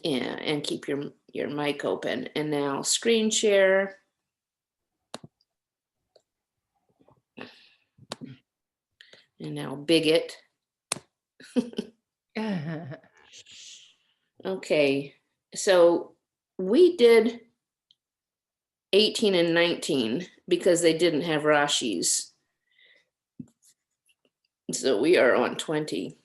and keep your mic open. And now screen share. And now bigot. Okay, so we did 18 and 19 because they didn't have Rashis. So we are on 20.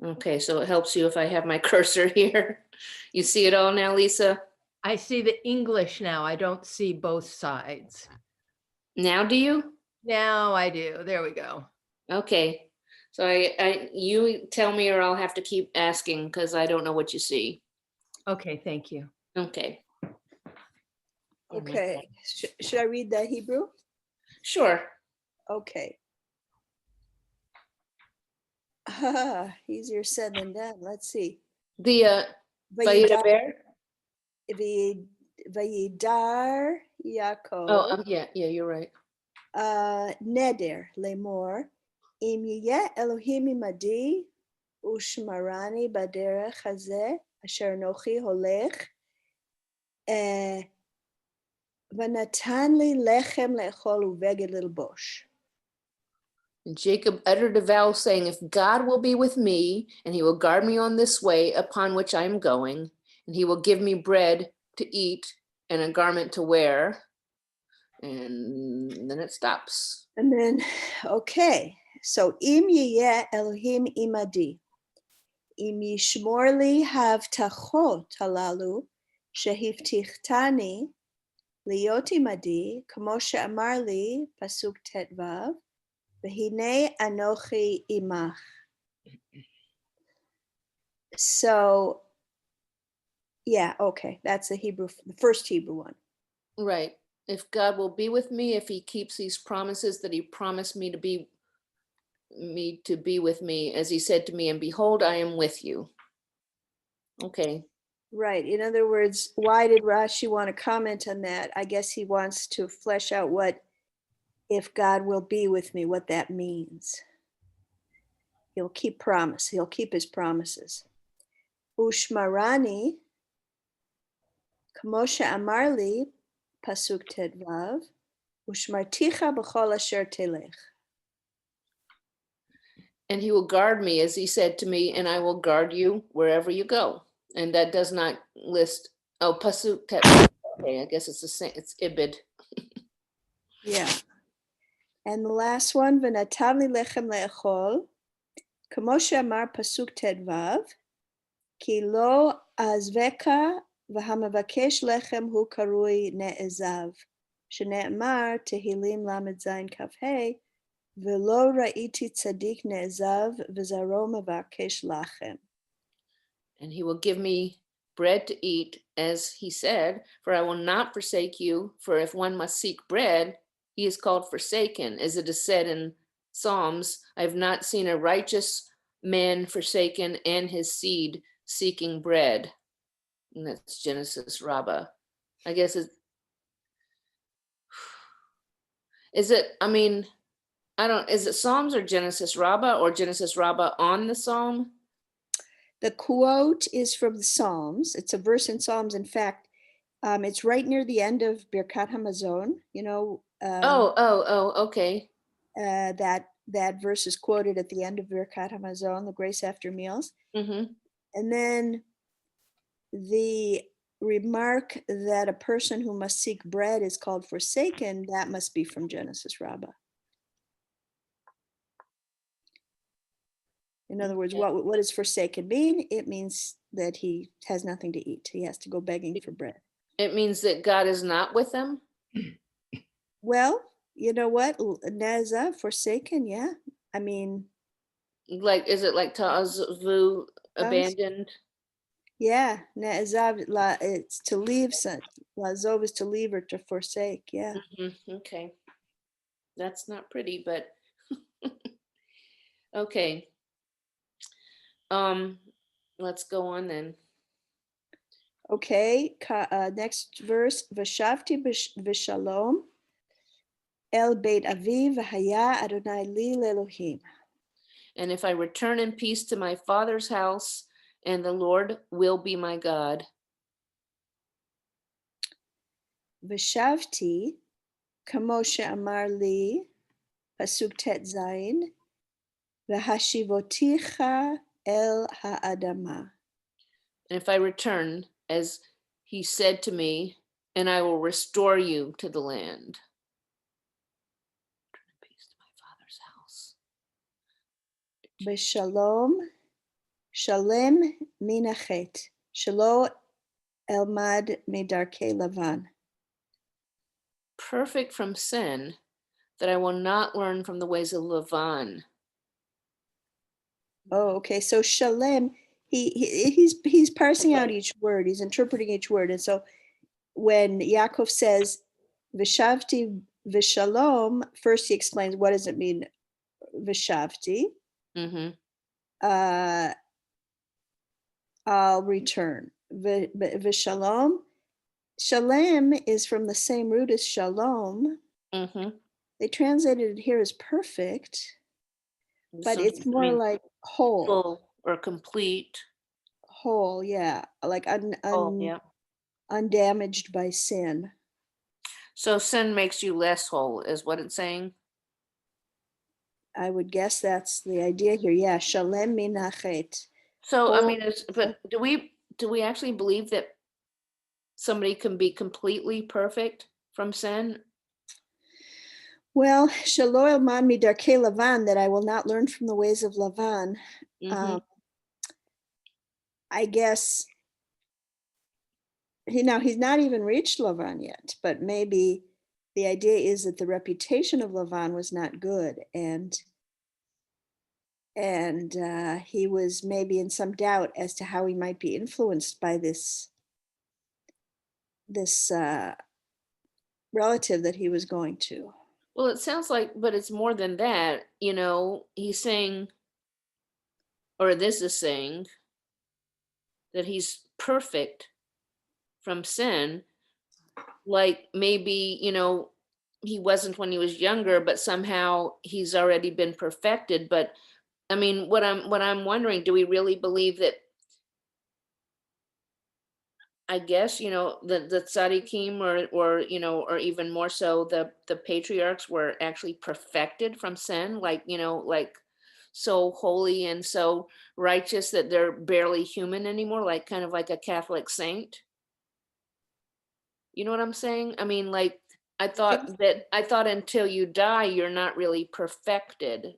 Okay, so it helps you if I have my cursor here. You see it all now, Lisa? I see the English now. I don't see both sides. Now do you? Now I do. There we go. Okay, so you tell me or I'll have to keep asking because I don't know what you see. Okay, thank you. Okay. Okay, should I read the Hebrew? Sure. Okay. Easier said than done. Let's see. The VaYera. Vayidar Yaakov. Oh, yeah, you're right. Neder lemor im yeh Elohim imadi ushmarani baderech hazeh asher nochi holech v'natan li lechem le'echol uveged lilbosh. And Jacob uttered a vow saying, if God will be with me and he will guard me on this way upon which I am going, and he will give me bread to eat and a garment to wear. And then it stops. And then, okay, so im yeh Elohim imadi, im yishmor li havtachot halalu shehivtichtani liot imadi, kamo she'amar li, pasuk tet vav, v'hinei anochi imach. So, yeah, okay, that's the Hebrew, the first Hebrew one. Right. If God will be with me, if he keeps these promises that he promised me to be with me, as he said to me, and behold, I am with you. Okay. Right. In other words, why did Rashi want to comment on that? I guess he wants to flesh out what, if God will be with me, what that means. He'll keep promise. He'll keep his promises. Ushmarani, Kamosha Amarli, Pasuk Tedvav, Ushmarticha b'chol asher telech. And he will guard me, as he said to me, and I will guard you wherever you go. And that does not list, oh, pasuk. Okay, I guess it's the same, it's ibid. Yeah. And the last one, V'natan li lechem le'echol, Kamo she'amar pasuk tedvav, Ki lo azveka v'hamavakesh lechem hu karui ne'ezav, Shene'emar Tehilim lamed zayin kaf hey, V'lo ra'iti tzadik ne'ezav v'zaro mavakesh lachem. And he will give me bread to eat, as he said, for I will not forsake you. For if one must seek bread, he is called forsaken. As it is said in Psalms, I have not seen a righteous man forsaken and his seed seeking bread. And that's Genesis Rabbah. I guess is it, I mean, is it Psalms or Genesis Rabbah or Genesis Rabbah on the Psalm? The quote is from the Psalms. It's a verse in Psalms. In fact, it's right near the end of Birkat Hamazon. You know. Okay. That verse is quoted at the end of Birkat Hamazon, the grace after meals. Mm-hmm. And then the remark that a person who must seek bread is called forsaken, that must be from Genesis Rabbah. In other words, what does forsaken mean? It means that he has nothing to eat. He has to go begging for bread. It means that God is not with them? Well, you know what? Neza, forsaken, yeah. I mean. Like, is it like ta'azu, abandoned? Yeah, Ne'ezav, it's to leave. Lazov is to leave or to forsake, yeah. Mm-hmm. Okay. That's not pretty, but okay. Let's go on then. Okay, next verse, Vashavti v'shalom, El Beit Aviv Haya Adonai li leElohim. And if I return in peace to my father's house, and the Lord will be my God. V'shavti kamo she'amar li pasuk tet zayin v'hashivoticha el ha'adama. And if I return, as he said to me, and I will restore you to the land. Return in peace to my father's house. B'shalom shalem minachet shelo elmad midarkei Lavan. Perfect from sin, that I will not learn from the ways of Lavan. Oh, okay. So shalem, he's parsing out each word. He's interpreting each word. And so when Yaakov says Vishavti Vishalom, first he explains what does it mean Vishavti. Mm-hmm. I'll return. Vishalom. Shalem is from the same root as shalom. Mm-hmm. They translated it here as perfect, but it's more like whole. Full or complete. Whole, yeah. Like Yeah. undamaged by sin. So sin makes you less whole, is what it's saying. I would guess that's the idea here. Yeah, shalem minachet. So I Whole. mean, but do we actually believe that somebody can be completely perfect from sin? Well, shelo elmad midarkei Lavan, that I will not learn from the ways of Lavan. Mm-hmm. I guess he's not even reached Lavan yet, but maybe the idea is that the reputation of Lavan was not good, and he was maybe in some doubt as to how he might be influenced by this relative that he was going to. Well, it sounds like, but it's more than that. He's saying, or this is saying, that he's perfect from sin. Like maybe, he wasn't when he was younger, but somehow he's already been perfected. But I mean, what I'm wondering, do we really believe that? I guess, the tzaddikim or even more so the patriarchs were actually perfected from sin, like, like so holy and so righteous that they're barely human anymore, like kind of like a Catholic saint. You know what I'm saying? I mean, like, I thought until you die, you're not really perfected,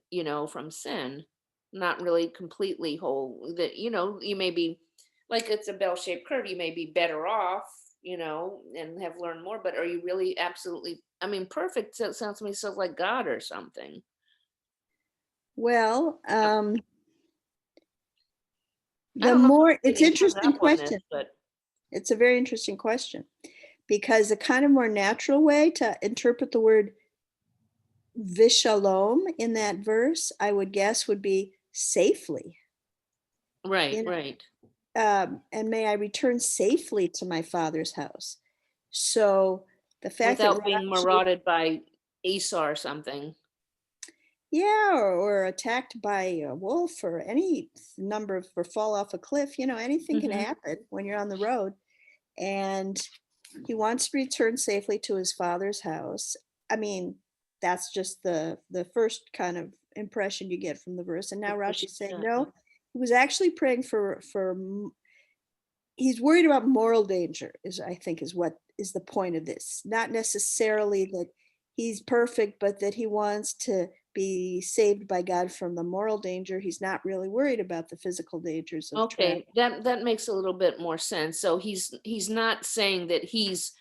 from sin, not really completely whole. That, you may be, like, it's a bell-shaped curve. You may be better off, and have learned more, but are you really absolutely, I mean, perfect sounds to me so like God or something. Well, I the don't know if more I'm it's getting hung interesting up on this, question. but It's a very interesting question, because a kind of more natural way to interpret the word vishalom in that verse, I would guess, would be safely. right, right. And may I return safely to my father's house. So the fact Without that being Rashi, marauded by Esau or something. yeah, or attacked by a wolf or any number of, or fall off a cliff, anything can Mhm. happen when you're on the road. And he wants to return safely to his father's house. I mean, that's just the first kind of impression you get from the verse. And now Rashi's saying, no, he was actually praying for he's worried about moral danger, I think is what is the point of this. Not necessarily that he's perfect, but that he wants to be saved by God from the moral danger. He's not really worried about the physical dangers of travel. Okay, that makes a little bit more sense. So he's not saying that he's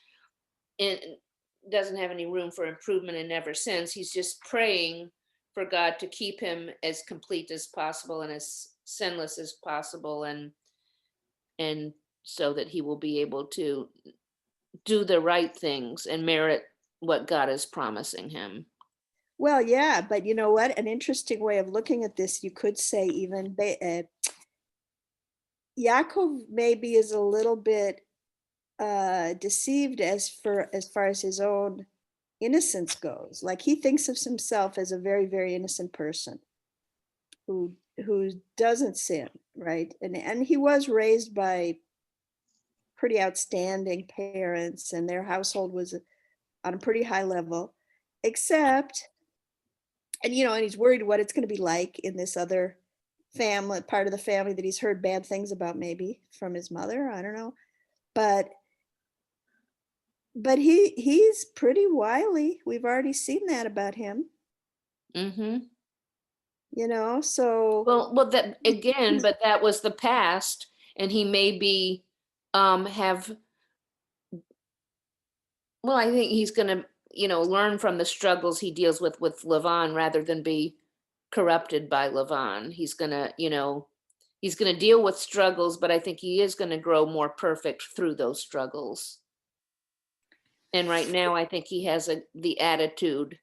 doesn't have any room for improvement and never sins. He's just praying for God to keep him as complete as possible and as sinless as possible, and so that he will be able to do the right things and merit what God is promising him. Well, yeah, but you know what? An interesting way of looking at this, you could say even Yaakov maybe is a little bit deceived as far as his own innocence goes. Like he thinks of himself as a very, very innocent person who doesn't sin, right? And he was raised by pretty outstanding parents, and their household was on a pretty high level, except, and he's worried what it's going to be like in this other family, part of the family that he's heard bad things about, maybe from his mother, I don't know. But he's pretty wily. We've already seen that about him. Mm-hmm. So Well, that again, but that was the past, and he may be have. Well, I think he's going to, learn from the struggles he deals with Lavan rather than be corrupted by Lavan. He's going to, he's going to deal with struggles, but I think he is going to grow more perfect through those struggles. And right now, I think he has the attitude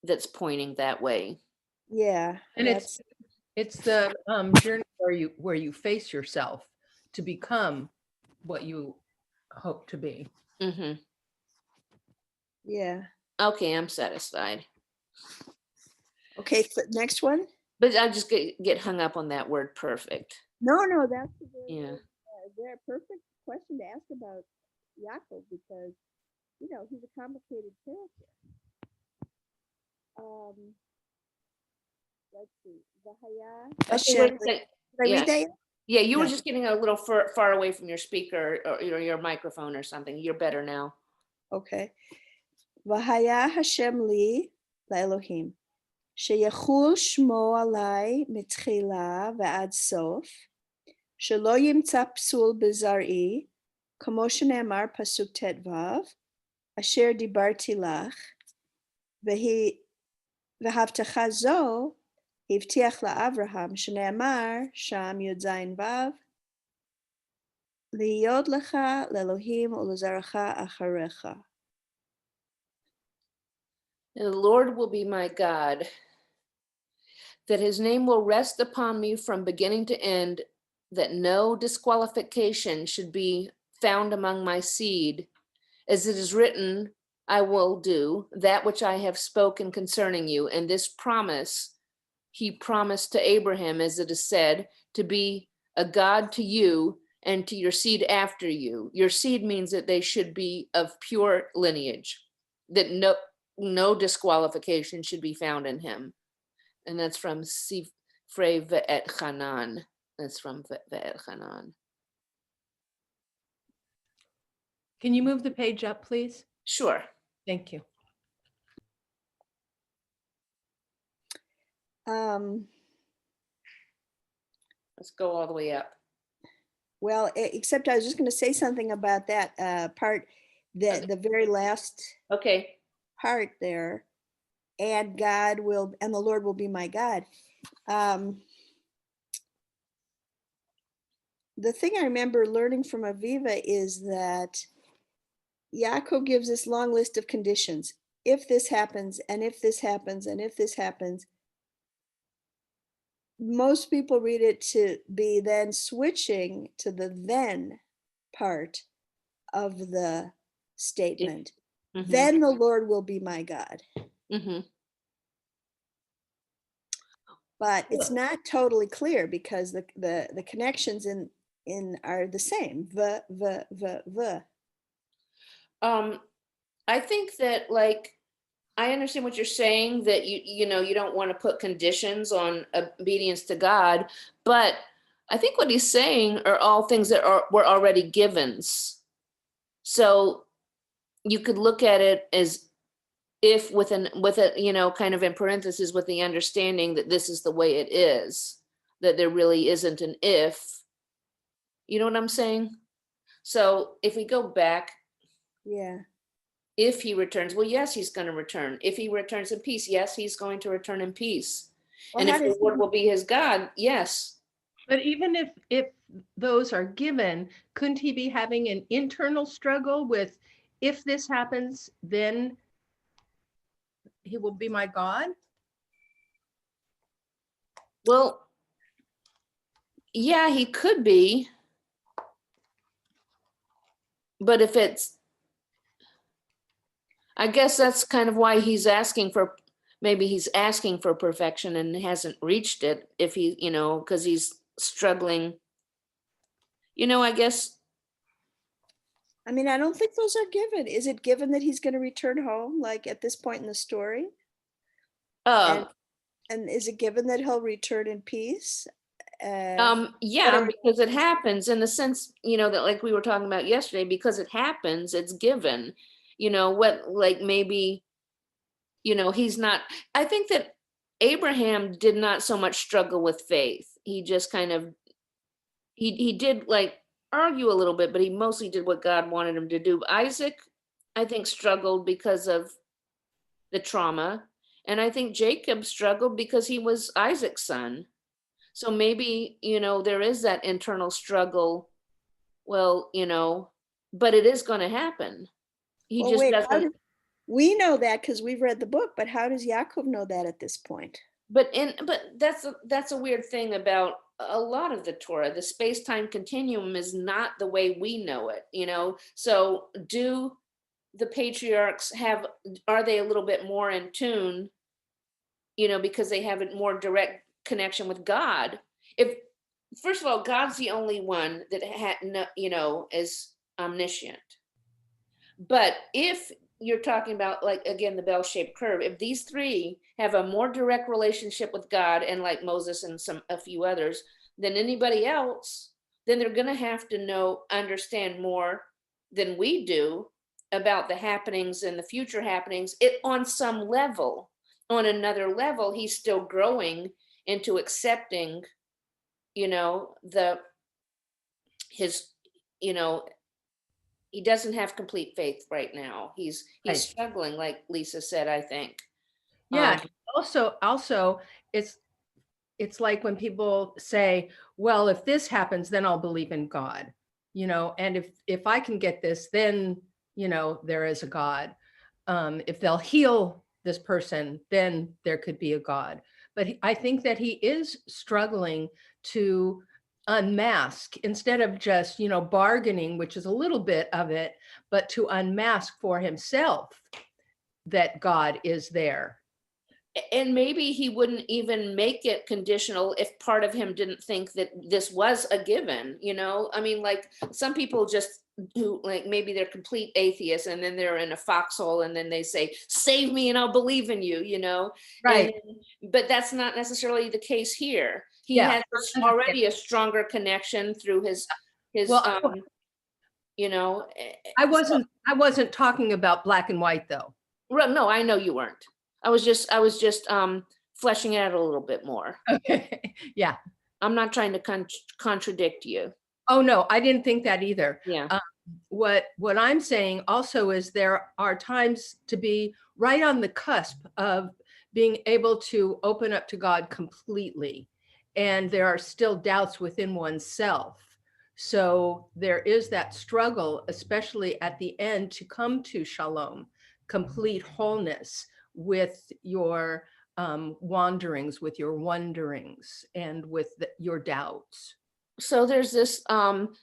that's pointing that way. Yeah. And it's the journey where you face yourself to become what you hope to be. Mm-hmm. Yeah. Okay, I'm satisfied. Okay, so next one. But I just get hung up on that word perfect. No, that's a very perfect question to ask about Yaakov, because he's a complicated character. Let's see. Okay, Hashem. wait a second. Did I read that yet? Yeah, you were No. just getting a little far away from your speaker or your microphone or something. You're better now. Okay. Vahaya Hashem li laElohim sheyachul shmo alai mitchila ve'ad sof shelo yimtza psul bezar'i kamo shenemar pasuk tet vav asher dibarti lach v'havtacha zo הבטיח לאברהם שנאמר שם י"ז ו' להיות לך לאלוהים ולזרעך אחריך. And the Lord will be my God, that his name will rest upon me from beginning to end, that no disqualification should be found among my seed. As it is written, I will do that which I have spoken concerning you. And this promise he promised to Abraham, as it is said, to be a God to you and to your seed after you. Your seed means that they should be of pure lineage, that no disqualification should be found in him. And that's from Sifrei Ve'et Hanan. That's from Ve'et Hanan. Can you move the page up, please? Sure. Thank you. Let's go all the way up. Well, except I was just going to say something about that part, the very last part there, and the Lord will be my God. The thing I remember learning from Aviva is that Yaakov gives this long list of conditions. If this happens, and if this happens, and if this happens, most people read it to be then switching to the then part of the statement. Mm-hmm. Then the Lord will be my God. Mm-hmm. But it's not totally clear because the connections in are the same. The. I think that, like, I understand what you're saying, that you don't want to put conditions on obedience to God, but I think what he's saying are all things that were already givens. So you could look at it as if with a kind of in parentheses, with the understanding that this is the way it is, that there really isn't an if. You know what I'm saying? So if we go back, Yeah. if he returns, well, yes, he's going to return. If he returns in peace, yes, he's going to return in peace. Well, and if the Lord will be his God, yes. But even if those are given, couldn't he be having an internal struggle with, if this happens, then he will be my God? Well, yeah, he could be. But if it's, I guess that's kind of why he's asking for, maybe he's asking for perfection and hasn't reached it, if he, because he's struggling. I guess, I mean, I don't think those are given. Is it given that he's going to return home, like at this point in the story? um, And is it given that he'll return in peace? yeah, are- because it happens in the sense, that like we were talking about yesterday, because it happens, it's given, what, like maybe, he's not, I think that Abraham did not so much struggle with faith. He just kind of, he did like argue a little bit, but he mostly did what God wanted him to do. Isaac, I think, struggled because of the trauma. And I think Jacob struggled because he was Isaac's son. So maybe, there is that internal struggle. Well, but it is going to happen. He Well, just wait, doesn't. we know that because we've read the book, but how does Yaakov know that at this point? But that's a weird thing about a lot of the Torah. The space-time continuum is not the way we know it, So do the patriarchs are they a little bit more in tune, because they have a more direct connection with God? If, first of all, God's the only one that is omniscient. But if you're talking about, like, again, the bell-shaped curve, if these three have a more direct relationship with God, and like Moses and a few others, than anybody else, then they're going to have to understand more than we do about the happenings and the future happenings. It on some level, on another level, he's still growing into accepting, his, he doesn't have complete faith right now. He's Right. struggling, like Lisa said, I think. Yeah. Also, it's like when people say, well, if this happens, then I'll believe in God, and if I can get this, then, there is a God. If they'll heal this person, then there could be a God. But I think that he is struggling to unmask, instead of just, bargaining, which is a little bit of it, but to unmask for himself that God is there. And maybe he wouldn't even make it conditional if part of him didn't think that this was a given, I mean, like some people who, like, maybe they're complete atheists and then they're in a foxhole and then they say, save me and I'll believe in you, Right. But that's not necessarily the case here. He Yeah. has already a stronger connection through his, Well, I wasn't talking about black and white though. Well, no, I know you weren't. I was just fleshing it out a little bit more. Okay. Yeah. I'm not trying to contradict you. Oh no, I didn't think that either. Yeah. What I'm saying also is there are times to be right on the cusp of being able to open up to God completely, and there are still doubts within oneself. So there is that struggle, especially at the end, to come to shalom, complete wholeness, with your wanderings, with your wonderings, and with your doubts. So there's this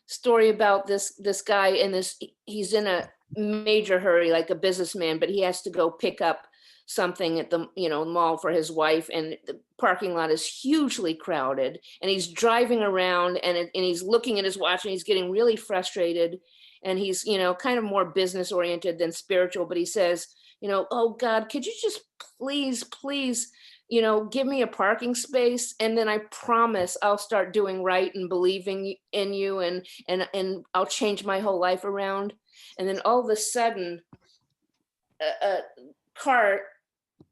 story about this guy, and he's in a major hurry, like a businessman, but he has to go pick up something at the mall for his wife, and the parking lot is hugely crowded, and he's driving around and he's looking at his watch and he's getting really frustrated, and he's kind of more business oriented than spiritual, but he says, oh God, could you just please give me a parking space, and then I promise I'll start doing right and believing in you, and I'll change my whole life around. And then all of a sudden,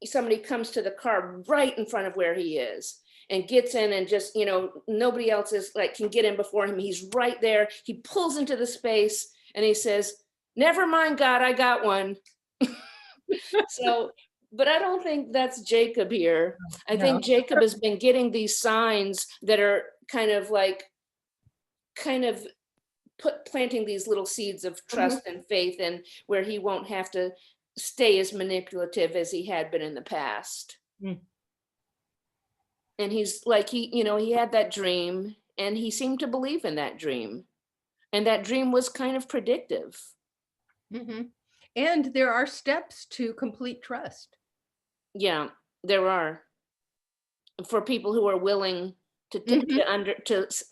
somebody comes to the car right in front of where he is and gets in, and just, nobody else can get in before him. He's right there. He pulls into the space and he says, never mind, God, I got one. So, but I don't think that's Jacob here. I think Jacob has been getting these signs that are kind of planting these little seeds of trust and faith, and where he won't have to stay as manipulative as he had been in the past. And he's like, he had that dream, and he seemed to believe in that dream, and that dream was kind of predictive. And there are steps to complete trust. Yeah, there are, for people who are willing to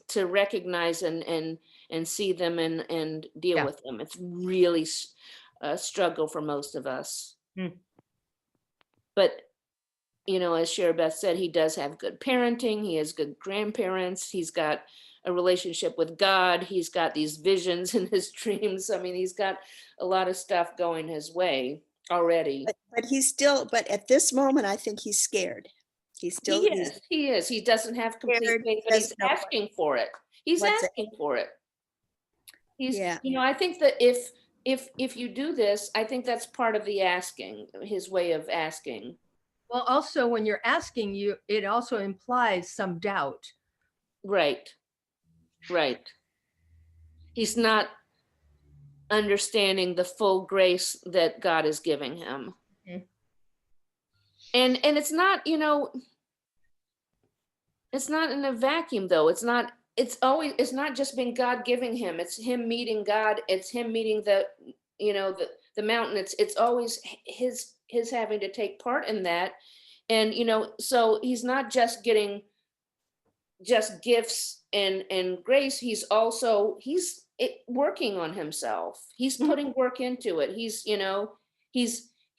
to recognize and see them and deal Yeah. with them. It's really a struggle for most of us. But as Sherabeth said, he does have good parenting. He has good grandparents. He's got a relationship with God. He's got these visions in his dreams. I mean, he's got a lot of stuff going his way already. But he's still, but at this moment, I think he's scared. He's still, He is. He doesn't have complete scared, faith, but he's doesn't know what- asking for it. He's what's it. asking for it. He's, Yeah. I think that if you do this, I think that's part of the asking, his way of asking. Well, also when you're asking, it also implies some doubt. Right. Right. He's not understanding the full grace that God is giving him. And it's not, it's not in a vacuum though. It's not just been God giving him. It's him meeting God. It's him meeting the mountain. It's always his having to take part in that. And, so he's not just getting just gifts and grace. He's working on himself. He's putting work into it. He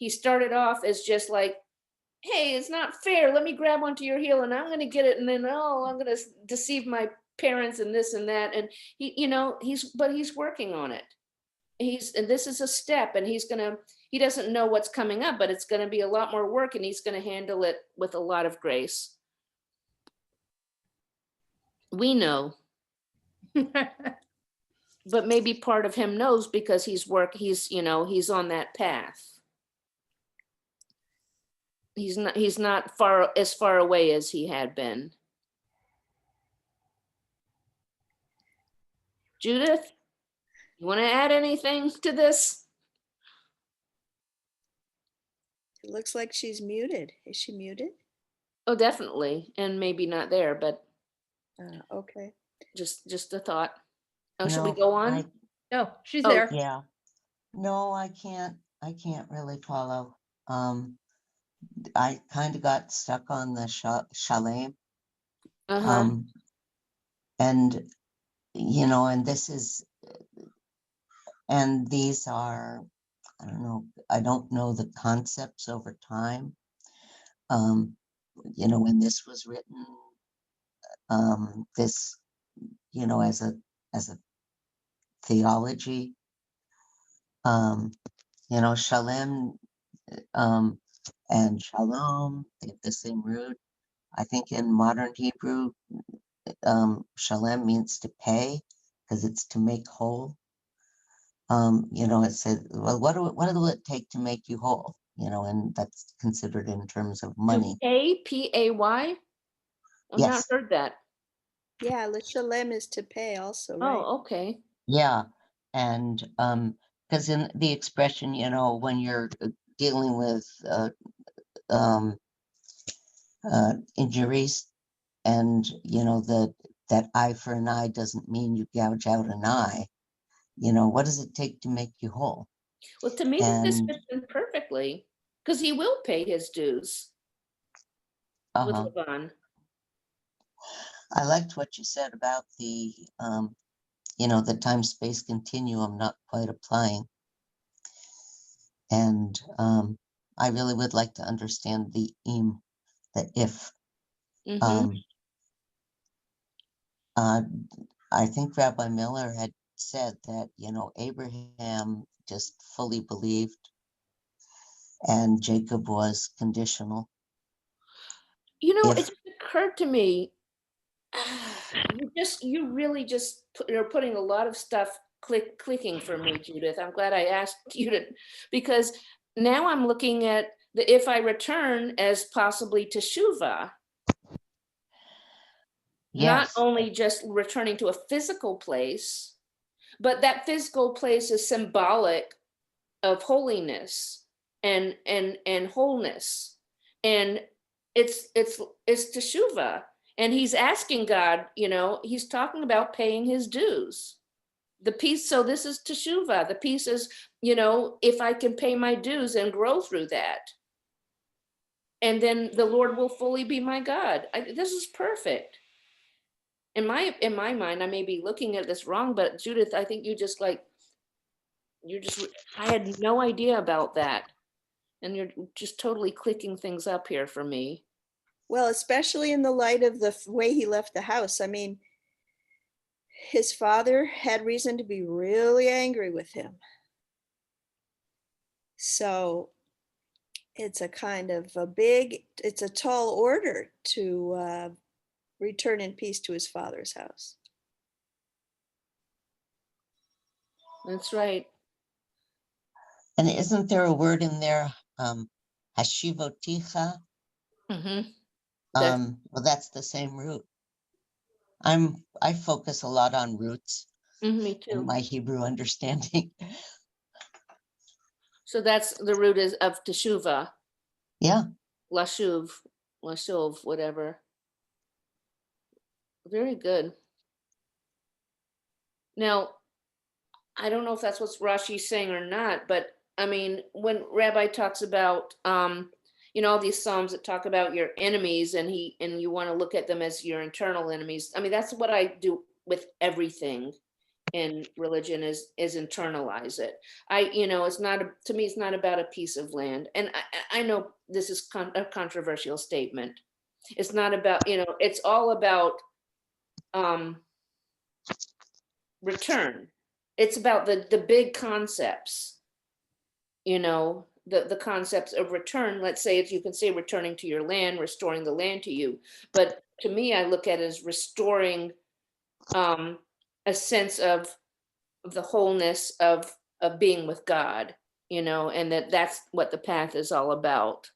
started off as just like, hey, it's not fair. Let me grab onto your heel and I'm going to get it. And then, I'm going to deceive my parents and this and that. And he's working on it. And this is a step, and he doesn't know what's coming up, but it's going to be a lot more work, and he's going to handle it with a lot of grace. We know, but maybe part of him knows because he's on that path. He's not as far away as he had been. Judith, you want to add anything to this? It looks like she's muted. Is she muted? Oh, definitely. And maybe not there, but okay. Just a thought. Oh, should No, we go on? No, she's Oh, there. Yeah. No, I can't really follow. I kind of got stuck on the shalem. Uh-huh. And, and these are, I don't know the concepts over time. When this was written, this, as a theology, shalem, and shalom, they have the same root. I think in modern Hebrew, shalem means to pay because it's to make whole. It says, well, what will it take to make you whole? And that's considered in terms of money. Pay? I've not Yes. heard that. Yeah, Shalem is to pay also, right? Oh, okay. Yeah. And because in the expression, when you're dealing with injuries, and that eye for an eye doesn't mean you gouge out an eye. What does it take to make you whole? Well, to me, this fits in perfectly because he will pay his dues with Laban. I liked what you said about the the time-space continuum not quite applying. And I really would like to understand the if. I think Rabbi Miller had said that, Abraham just fully believed and Jacob was conditional. It just occurred to me, you really just are putting a lot of stuff clicking for me, Judith. I'm glad I asked you because now I'm looking at the if I return as possibly teshuvah. Yes. Not only just returning to a physical place, but that physical place is symbolic of holiness and wholeness. And it's teshuvah. And he's asking God, he's talking about paying his dues. The peace, so this is teshuvah. The peace is, you know, if I can pay my dues and grow through that, and then the Lord will fully be my God. This is perfect. In my mind, I may be looking at this wrong, but Judith, I think I had no idea about that. And you're just totally clicking things up here for me. Well, especially in the light of the way he left the house. I mean, his father had reason to be really angry with him. So it's a kind of it's a tall order to return in peace to his father's house. That's right. And isn't there a word in there, hashivoticha? Mm-hmm. Well, that's the same root. I focus a lot on roots Me in too. my Hebrew understanding. So that's the root is of teshuvah, Yeah. lashuv, whatever. Very good. Now, I don't know if that's what Rashi's saying or not, but I mean, when Rabbi talks about, you know, all these Psalms that talk about your enemies and you want to look at them as your internal enemies. I mean, that's what I do with everything in religion is internalize it. You know, it's not, to me, it's not about a piece of land. And I know this is a controversial statement. It's not about, you know, it's all about return. It's about the big concepts, you know, the concepts of return. Let's say, if you can say returning to your land, restoring the land to you. But to me, I look at it as restoring a sense of the wholeness of being with God, you know, and that's what the path is all about.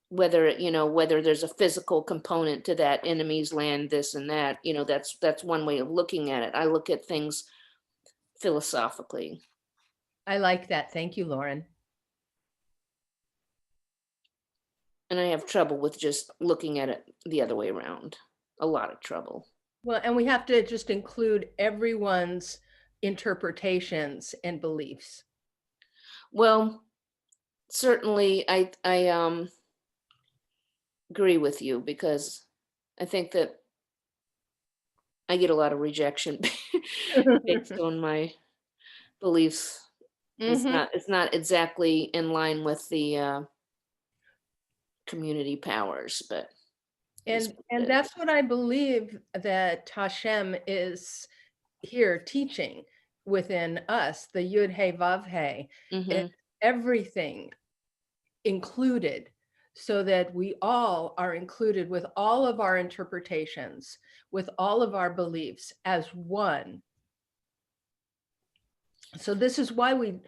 Whether, you know, whether there's a physical component to that, enemy's land, this and that, you know, that's one way of looking at it. I look at things philosophically. I like that. Thank you, Lauren. And I have trouble with just looking at it the other way around. A lot of trouble. Well, and we have to just include everyone's interpretations and beliefs. Well, certainly I agree with you, because I think that I get a lot of rejection based on my beliefs. It's not exactly in line with the community powers, but And that's what I believe that Hashem is here teaching within us, the Yud He Vav He, Mhm. everything included, so that we all are included with all of our interpretations, with all of our beliefs as one. So this is why we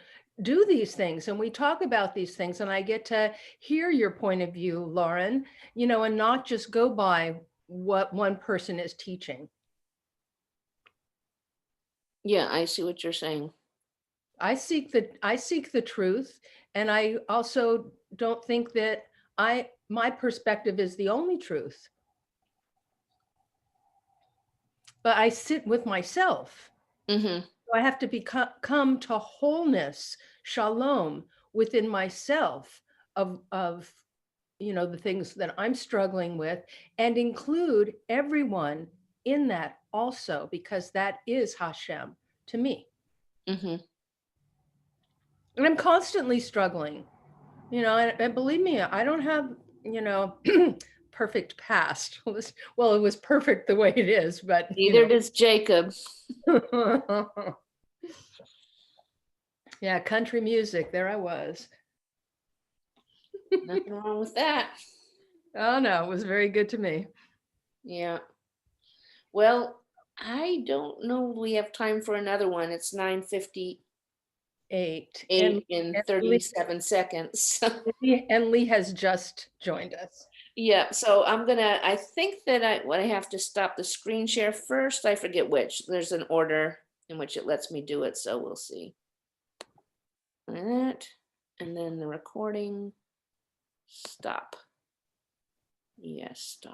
do these things and we talk about these things, and I get to hear your point of view, Lauren, you know, and not just go by what one person is teaching. Yeah, I see what you're saying. I seek the truth, and I also don't think that my perspective is the only truth. But I sit with myself. Mm-hmm. So I have to come to wholeness, shalom, within myself of you know, the things that I'm struggling with, and include everyone in that also, because that is Hashem to me. Mm-hmm. And I'm constantly struggling, you know, and believe me, I don't have, you know, perfect past. Well, it was perfect the way it is, but Neither does Jacob. Yeah, country music. There I was. Nothing wrong with that. Oh no, it was very good to me. Yeah. Well, I don't know. We have time for another one. It's 9:58 8. in And 37 seconds. Lee has just joined us. Yeah, so I think that I have to stop the screen share first. I forget which. There's an order in which it lets me do it, so we'll see. That, and then the recording, stop. Yes, stop.